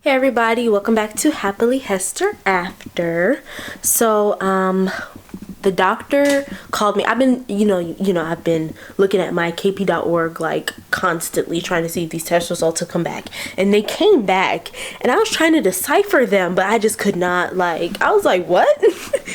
Hey everybody, welcome back to Happily Hester After. So, the doctor called me. I've been, I've been looking at my kp.org like constantly trying to see if these test results have come back. And they came back and I was trying to decipher them, but I just could not, I was like, what?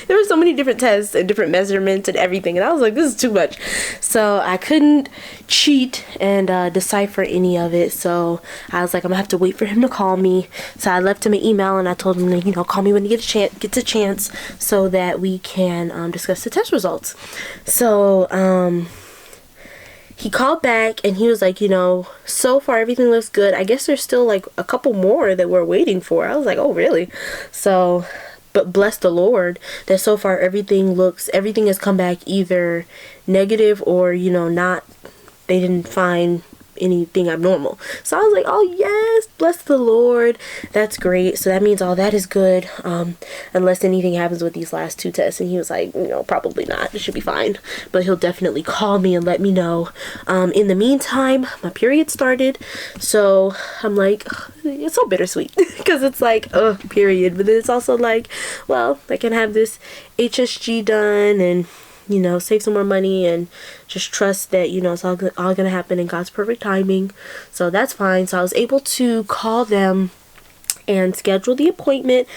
There were so many different tests and different measurements and everything. And I was like, this is too much. So I couldn't cheat and decipher any of it. So I was like, I'm gonna have to wait for him to call me. So I left him an email and I told him to, call me when he gets a chance so that we can discuss the test results. So he called back and he was like, so far everything looks good. I guess there's still like a couple more that we're waiting for. I was like, oh really? So, but bless the Lord that so far everything has come back either negative or, not, they didn't find anything abnormal. So I was like, oh yes, bless the Lord, that's great. So that means all that is good, unless anything happens with these last two tests. And he was like, probably not, it should be fine, but he'll definitely call me and let me know. In the meantime, my period started, so I'm like, it's so bittersweet because it's like, period, but then it's also like, well, I can have this HSG done and save some more money and just trust that, it's all gonna happen in God's perfect timing. So that's fine. So I was able to call them and schedule the appointment.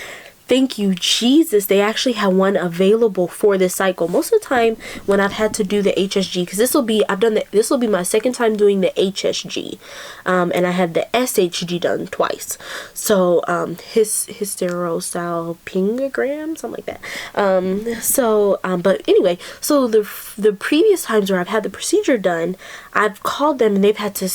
Thank you, Jesus. They actually had one available for this cycle. Most of the time when I've had to do the HSG, because this will be my second time doing the HSG. And I had the SHG done twice. So, hysterosalpingogram, something like that. But anyway, so the previous times where I've had the procedure done, I've called them and they've had to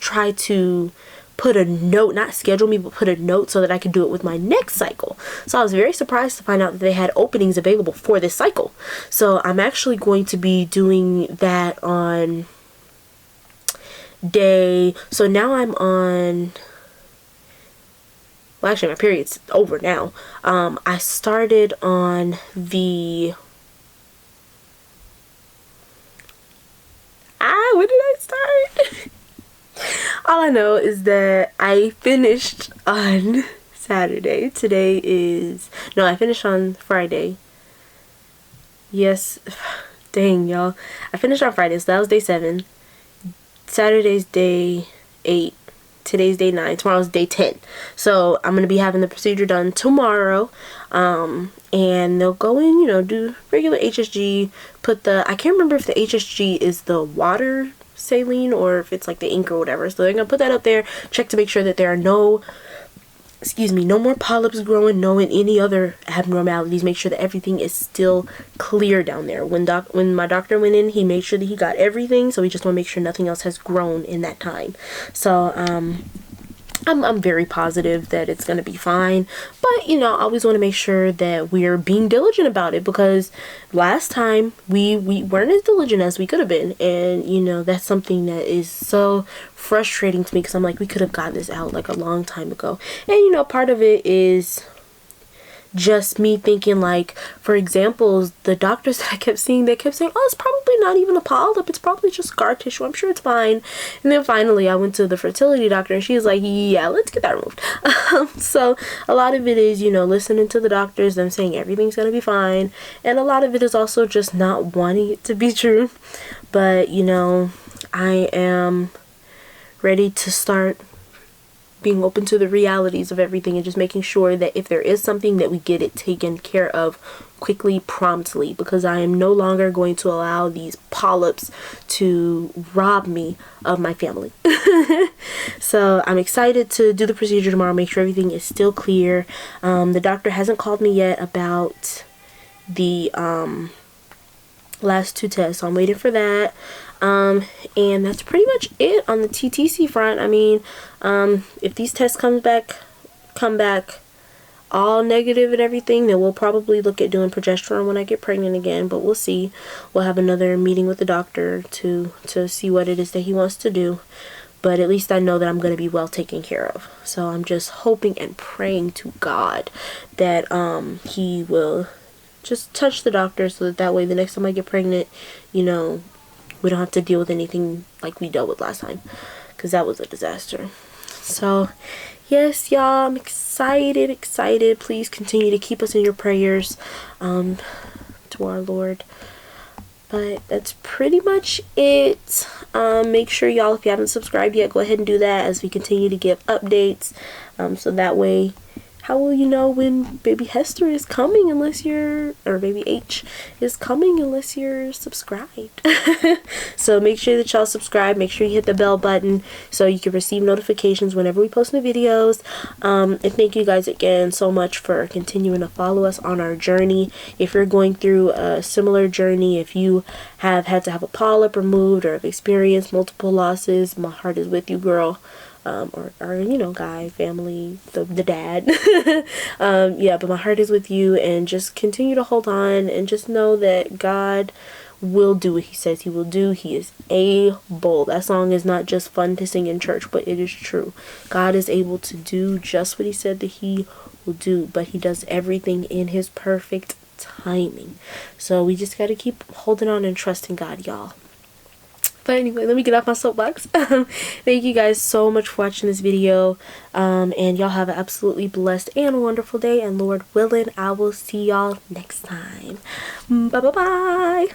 try to put a note, not schedule me, but put a note so that I could do it with my next cycle. So I was very surprised to find out that they had openings available for this cycle. So I'm actually going to be doing that on so now I'm on, well actually my period's over now. I started on when did I start? All I know is that I finished on Saturday. I finished on Friday. Yes, dang y'all. I finished on Friday, so that was day 7. Saturday's day 8. Today's day 9. Tomorrow's day 10. So I'm going to be having the procedure done tomorrow. And they'll go in, do regular HSG, I can't remember if the HSG is the water saline or if it's like the ink or whatever. So they're gonna put that up there, check to make sure that there are no more polyps growing, no any other abnormalities, make sure that everything is still clear down there. When my doctor went in, he made sure that he got everything, so we just want to make sure nothing else has grown in that time. So I'm very positive that it's going to be fine, but I always want to make sure that we're being diligent about it, because last time we weren't as diligent as we could have been, and that's something that is so frustrating to me, because I'm like, we could have gotten this out like a long time ago. And part of it is just me thinking, like, for example, the doctors that I kept seeing, they kept saying, oh, it's probably not even a polyp, it's probably just scar tissue, I'm sure it's fine. And then finally I went to the fertility doctor and she was like, yeah, let's get that removed. So a lot of it is, listening to the doctors, them saying everything's gonna be fine, and a lot of it is also just not wanting it to be true. But I am ready to start being open to the realities of everything and just making sure that if there is something, that we get it taken care of quickly, promptly, because I am no longer going to allow these polyps to rob me of my family. So I'm excited to do the procedure tomorrow, make sure everything is still clear. The doctor hasn't called me yet about the last 2 tests, so I'm waiting for that. And that's pretty much it on the TTC front. I mean, if these tests come back all negative and everything, then we'll probably look at doing progesterone when I get pregnant again, but we'll see. We'll have another meeting with the doctor to see what it is that he wants to do. But at least I know that I'm going to be well taken care of. So I'm just hoping and praying to God that he will just touch the doctor, so that way the next time I get pregnant, we don't have to deal with anything like we dealt with last time, because that was a disaster. So yes, y'all, I'm excited. Please continue to keep us in your prayers to our Lord. But that's pretty much it. Make sure y'all, if you haven't subscribed yet, go ahead and do that as we continue to give updates. So that way, how will you know when baby Hester is coming unless you're, or baby H is coming unless you're subscribed? So make sure that y'all subscribe. Make sure you hit the bell button so you can receive notifications whenever we post new videos. And thank you guys again so much for continuing to follow us on our journey. If you're going through a similar journey, if you have had to have a polyp removed or have experienced multiple losses, my heart is with you, girl. Or you know, guy, family, the dad. Yeah, but my heart is with you, and just continue to hold on and just know that God will do what he says he will do. He is able. That song is not just fun to sing in church, but it is true. God is able to do just what he said that he will do, but he does everything in his perfect timing. So we just got to keep holding on and trusting God, y'all. But anyway, let me get off my soapbox. Thank you guys so much for watching this video. And y'all have an absolutely blessed and wonderful day. And Lord willing, I will see y'all next time. Bye-bye-bye.